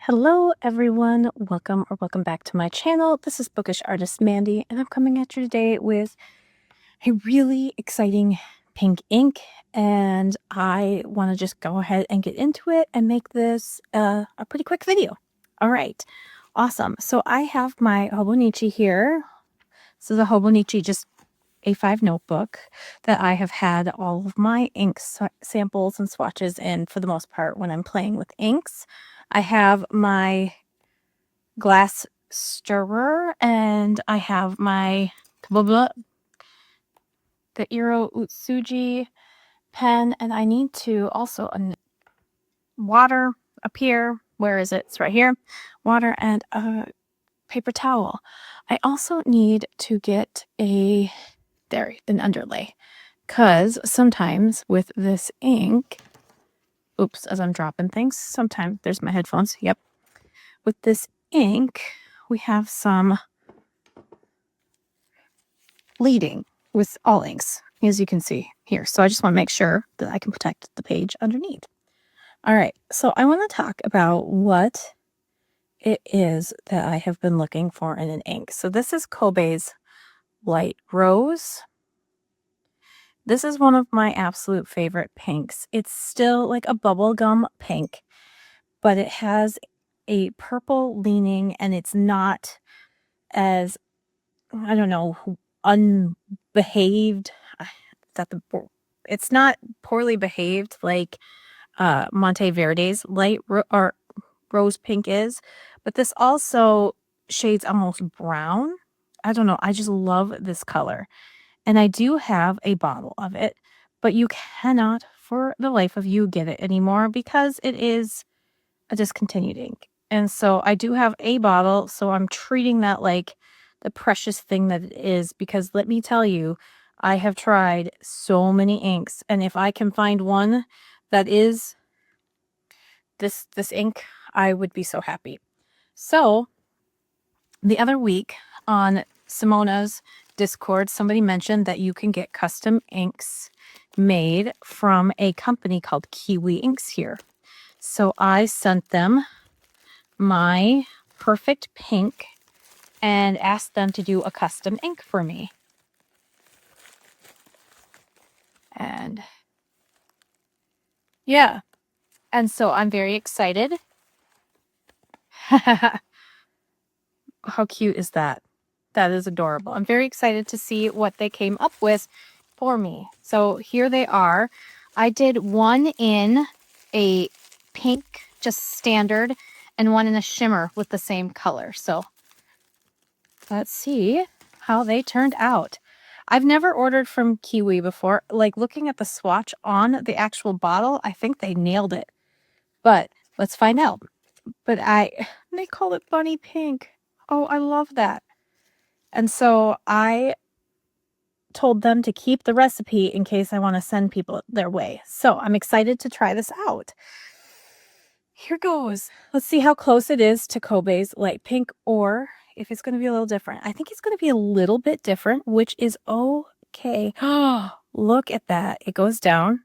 Hello everyone, welcome back to my channel. This is Bookish Artist Mandy, and I'm coming at you today with a really exciting pink ink, and I want to just go ahead and get into it and make this a pretty quick video. All right, awesome. So I have my Hobonichi here. This is a Hobonichi just A5 notebook that I have had all of my ink samples and swatches in for the most part when I'm playing with inks. I have my glass stirrer and I have my the Iro Utsuji pen, and I need to also water up here. Where is it? It's right here. Water and a paper towel. I also need to get an underlay, because sometimes with this ink, oops, as I'm dropping things, sometimes there's my headphones. Yep. With this ink, we have some bleeding with all inks, as you can see here. So I just want to make sure that I can protect the page underneath. All right, so I want to talk about what it is that I have been looking for in an ink. So this is Kobe's Light Rose. This is one of my absolute favorite pinks. It's still like a bubblegum pink, but it has a purple leaning, and it's not as, I don't know, unbehaved. It's not poorly behaved like Monteverde's or rose pink is, but this also shades almost brown. I don't know. I just love this color. And I do have a bottle of it, but you cannot for the life of you get it anymore because it is a discontinued ink. And so I do have a bottle, so I'm treating that like the precious thing that it is, because let me tell you, I have tried so many inks, and if I can find one that is this ink, I would be so happy. So the other week on Simona's Discord, somebody mentioned that you can get custom inks made from a company called Kiwi Inks here. So I sent them my perfect pink and asked them to do a custom ink for me. And yeah, and so I'm very excited. How cute is that? That is adorable. I'm very excited to see what they came up with for me. So here they are. I did one in a pink, just standard, and one in a shimmer with the same color. So let's see how they turned out. I've never ordered from Kiwi before. Like, looking at the swatch on the actual bottle, I think they nailed it. But let's find out. But they call it bunny pink. Oh, I love that. And so I told them to keep the recipe in case I want to send people their way. So I'm excited to try this out. Here goes. Let's see how close it is to Kobe's light pink, or if it's going to be a little different. I think it's going to be a little bit different, which is okay. Oh, look at that. It goes down.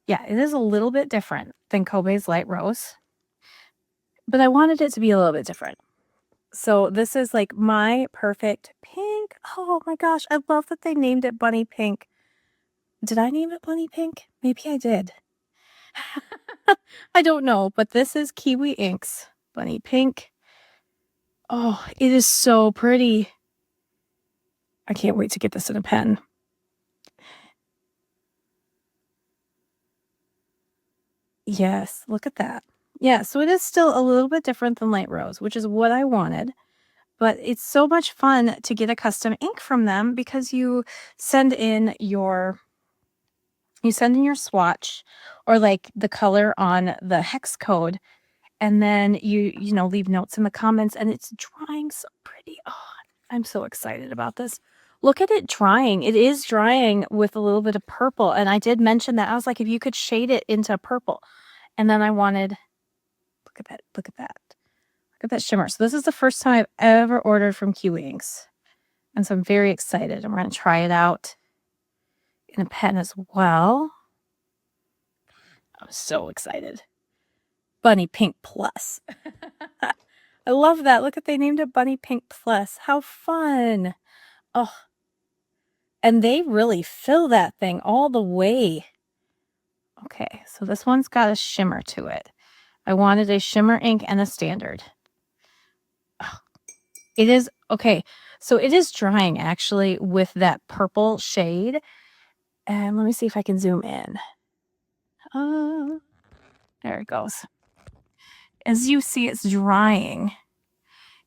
Yeah, it is a little bit different than Kobe's Light Rose, but I wanted it to be a little bit different. So this is like my perfect pink. Oh my gosh, I love that they named it Bunny Pink. Did I name it Bunny Pink? Maybe I did. I don't know, but this is Kiwi Inks Bunny Pink. Oh, it is so pretty. I can't wait to get this in a pen. Yes, look at that. Yeah, so it is still a little bit different than Light Rose, which is what I wanted. But it's so much fun to get a custom ink from them, because you send in your swatch, or like the color on the hex code, and then you leave notes in the comments, and it's drying so pretty. Oh, I'm so excited about this. Look at it drying. It is drying with a little bit of purple, and I did mention that. I was like, if you could shade it into purple. And then I wanted, look at that, look at that. Look at that shimmer. So this is the first time I've ever ordered from Kiwi Inks. And so I'm very excited. I'm going to try it out in a pen as well. I'm so excited. Bunny Pink Plus. I love that. Look at, they named it Bunny Pink Plus. How fun. Oh, and they really fill that thing all the way. Okay, so this one's got a shimmer to it. I wanted a shimmer ink and a standard. Oh, it is, okay, so it is drying actually with that purple shade. And let me see if I can zoom in. There it goes. As you see, it's drying.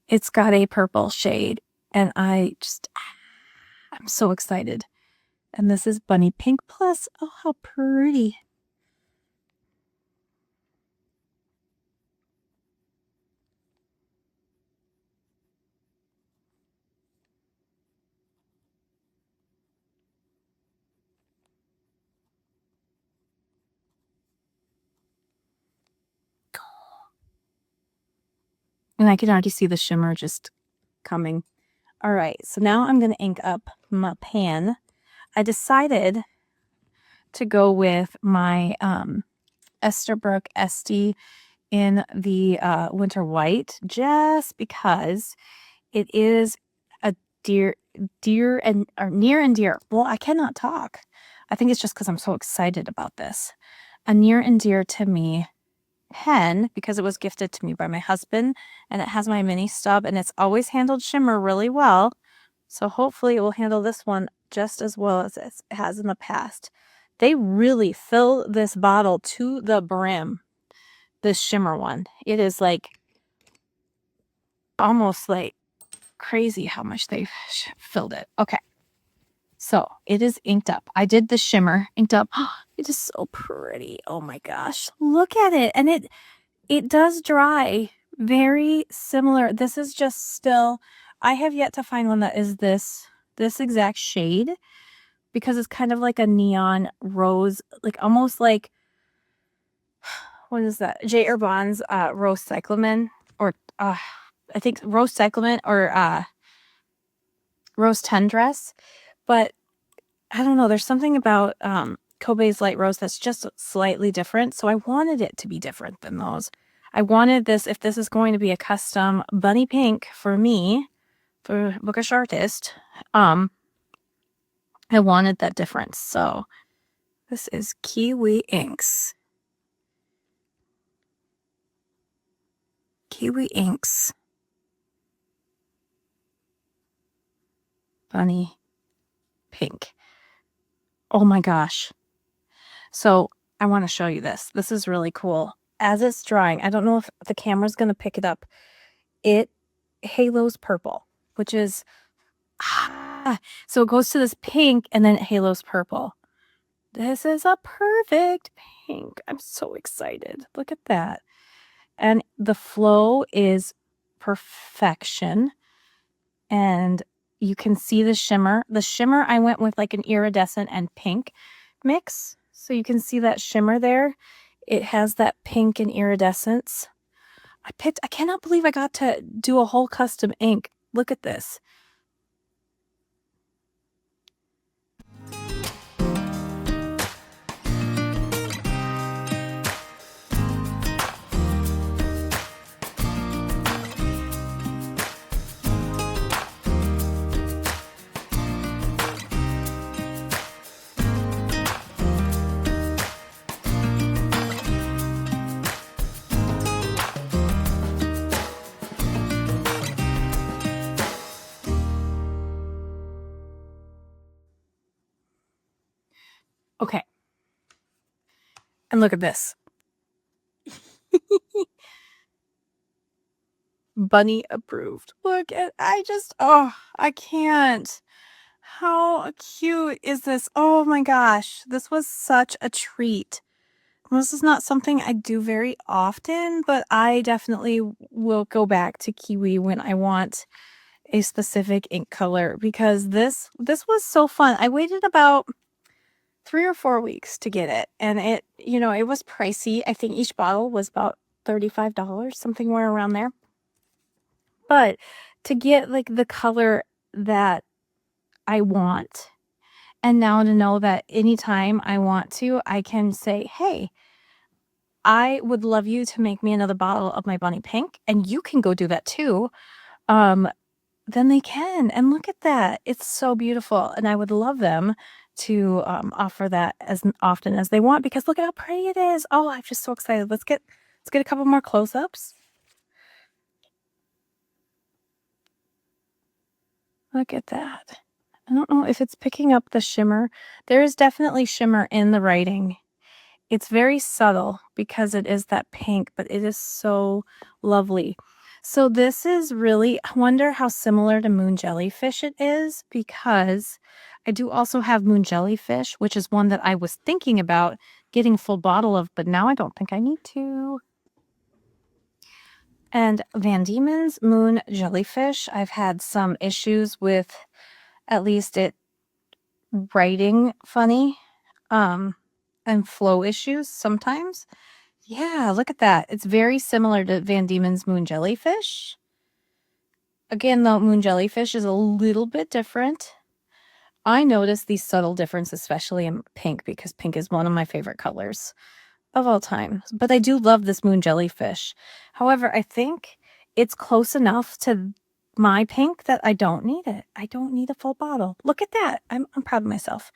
It's got a purple shade, and I'm so excited. And this is Bunny Pink Plus. Oh, how pretty. And I can already see the shimmer just coming. All right, so now I'm going to ink up my pan. I decided to go with my Esterbrook Esty in the Winter White, just because it is a near and dear. Well, I cannot talk. I think it's just because I'm so excited about this. A near and dear to me pen, because it was gifted to me by my husband, and it has my mini stub, and it's always handled shimmer really well. So hopefully it will handle this one just as well as it has in the past. They really fill this bottle to the brim, this shimmer one. It is like almost like crazy how much they've filled it. Okay. So it is inked up. I did the shimmer inked up. It is so pretty. Oh my gosh. Look at it. And it does dry very similar. This is just still, I have yet to find one that is this exact shade, because it's kind of like a neon rose, like almost like, what is that? J. Urbans Rose Cyclamen, or I think Rose Cyclamen, or Rose Tendresse. But I don't know, there's something about Kobe's Light Rose that's just slightly different. So I wanted it to be different than those. I wanted this, if this is going to be a custom bunny pink for me, for Bookish Artist, I wanted that difference. So this is Kiwi Inks. Kiwi Inks. Bunny Pink. Oh my gosh. So I want to show you this. This is really cool. As it's drying, I don't know if the camera's going to pick it up. It halos purple, which is, so it goes to this pink and then it halos purple. This is a perfect pink. I'm so excited. Look at that. And the flow is perfection. And you can see the shimmer. The shimmer, I went with like an iridescent and pink mix. So you can see that shimmer there. It has that pink and iridescence. I cannot believe I got to do a whole custom ink. Look at this. Okay. And look at this. Bunny approved. Look at, I can't. How cute is this? Oh my gosh. This was such a treat. This is not something I do very often, but I definitely will go back to Kiwi when I want a specific ink color, because this was so fun. I waited about 3 or 4 weeks to get it, and it was pricey. I think each bottle was about $35, something more around there. But to get like the color that I want, and now to know that anytime I want to, I can say, hey, I would love you to make me another bottle of my bunny pink, and you can go do that too. Then they can. And look at that. It's so beautiful. And I would love them to offer that as often as they want, because look at how pretty it is. Oh, I'm just so excited. Let's get a couple more close-ups. Look at that. I don't know if it's picking up the shimmer. There is definitely shimmer in the writing. It's very subtle because it is that pink, but it is so lovely. So this is really, I wonder how similar to Moon Jellyfish it is, because I do also have Moon Jellyfish, which is one that I was thinking about getting a full bottle of, but now I don't think I need to. And Van Diemen's Moon Jellyfish, I've had some issues with, at least it writing funny, and flow issues sometimes. Yeah, look at that. It's very similar to Van Diemen's Moon Jellyfish. Again, though, Moon Jellyfish is a little bit different. I notice these subtle differences, especially in pink, because pink is one of my favorite colors of all time. But I do love this Moon Jellyfish. However, I think it's close enough to my pink that I don't need it. I don't need a full bottle. Look at that. I'm proud of myself.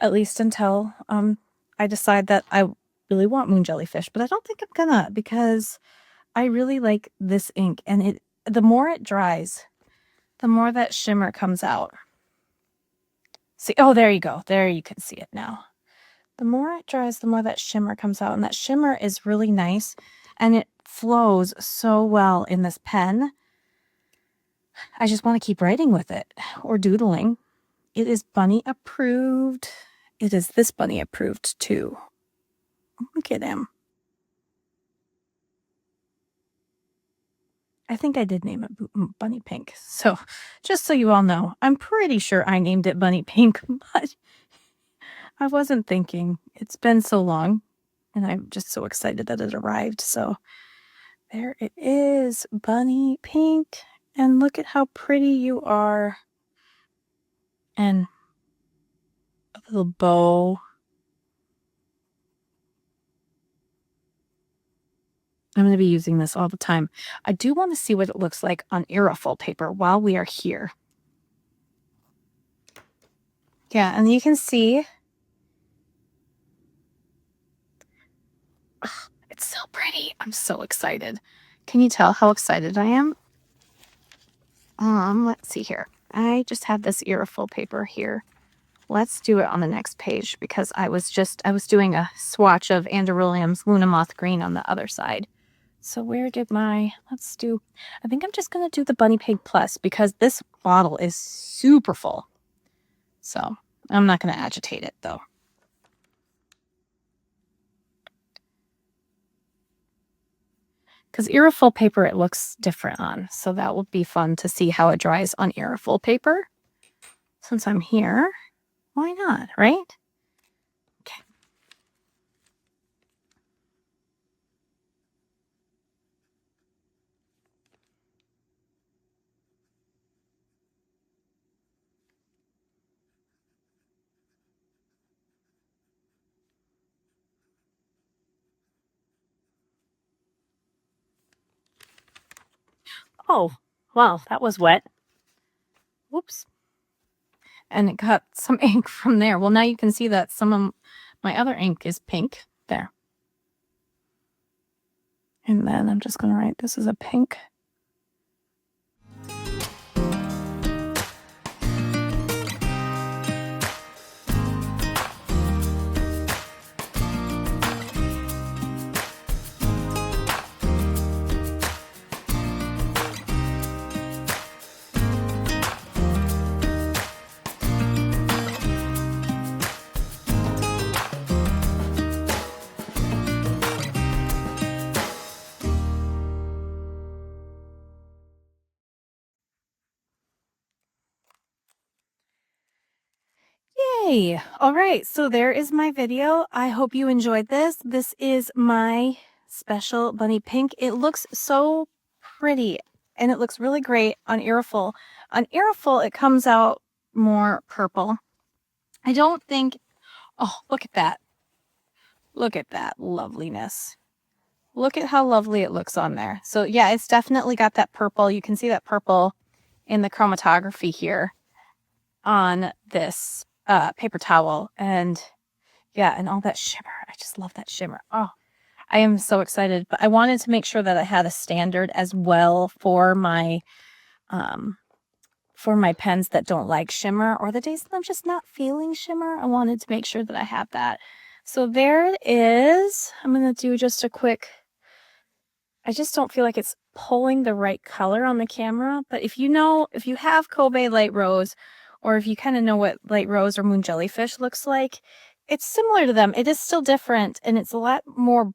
At least until I decide that I really want Moon Jellyfish. But I don't think I'm gonna, because I really like this ink, and the more it dries, the more that shimmer comes out. See, oh, there you go. There you can see it now. The more it dries, the more that shimmer comes out, and that shimmer is really nice, and it flows so well in this pen. I just want to keep writing with it or doodling. It is bunny approved. It is this bunny approved too. Look at him. I think I did name it Bunny Pink. So just so you all know, I'm pretty sure I named it Bunny Pink, but I wasn't thinking. It's been so long, and I'm just so excited that it arrived. So there it is, Bunny Pink. And look at how pretty you are. And a little bow. I'm going to be using this all the time. I do want to see what it looks like on aerosol paper while we are here. Yeah, and you can see. Oh, it's so pretty. I'm so excited. Can you tell how excited I am? Let's see here. I just have this aerosol paper here. Let's do it on the next page, because I was doing a swatch of Anderolium's Luna Moth Green on the other side. So where did I think I'm just going to do the Bunny Pig Plus, because this bottle is super full. So I'm not going to agitate it though. Because aerosol paper, it looks different on. So that will be fun to see how it dries on aerosol paper. Since I'm here, why not, right? Okay. Oh, wow, that was wet. Whoops. And it got some ink from there. Well, now you can see that some of my other ink is pink there. And then I'm just going to write, this is a pink. Yay! All right, so there is my video. I hope you enjoyed this. This is my special Bunny Pink. It looks so pretty, and it looks really great on aerosol. On aerosol, it comes out more purple. I don't think, oh, look at that. Look at that loveliness. Look at how lovely it looks on there. So yeah, it's definitely got that purple. You can see that purple in the chromatography here on this paper towel. And yeah, and all that shimmer. I just love that shimmer. Oh, I am so excited. But I wanted to make sure that I had a standard as well for my pens that don't like shimmer, or the days that I'm just not feeling shimmer. I wanted to make sure that I have that. So there it is. I'm going to do just a quick, I just don't feel like it's pulling the right color on the camera. But if you have Kobe light rose, or if you kind of know what light rose or moon jellyfish looks like, it's similar to them. It is still different, and it's a lot more,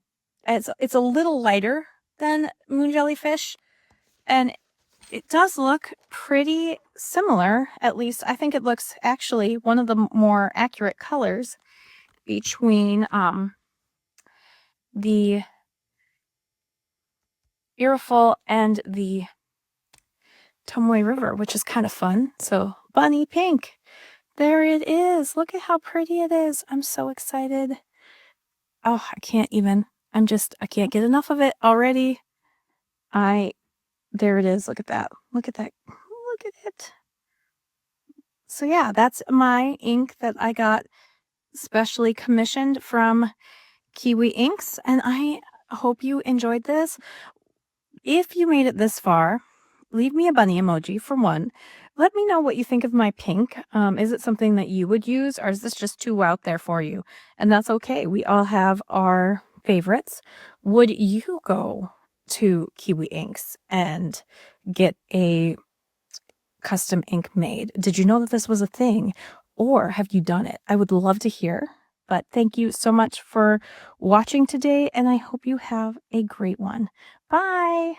it's a little lighter than moon jellyfish. And it does look pretty similar. At least I think it looks actually one of the more accurate colors between the Irreful and the Tomoe River, which is kind of fun. So bunny pink, there it is. Look at how pretty it is. I'm so excited. Oh, I can't get enough of it already. There it is. Look at that. Look at that. Look at it. So yeah, that's my ink that I got specially commissioned from Kiwi Inks, and I hope you enjoyed this. If you made it this far, leave me a bunny emoji for one. Let me know what you think of my pink. Is it something that you would use, or is this just too out there for you? And that's okay. We all have our favorites. Would you go to Kiwi Inks and get a custom ink made? Did you know that this was a thing, or have you done it? I would love to hear. But thank you so much for watching today, and I hope you have a great one. Bye.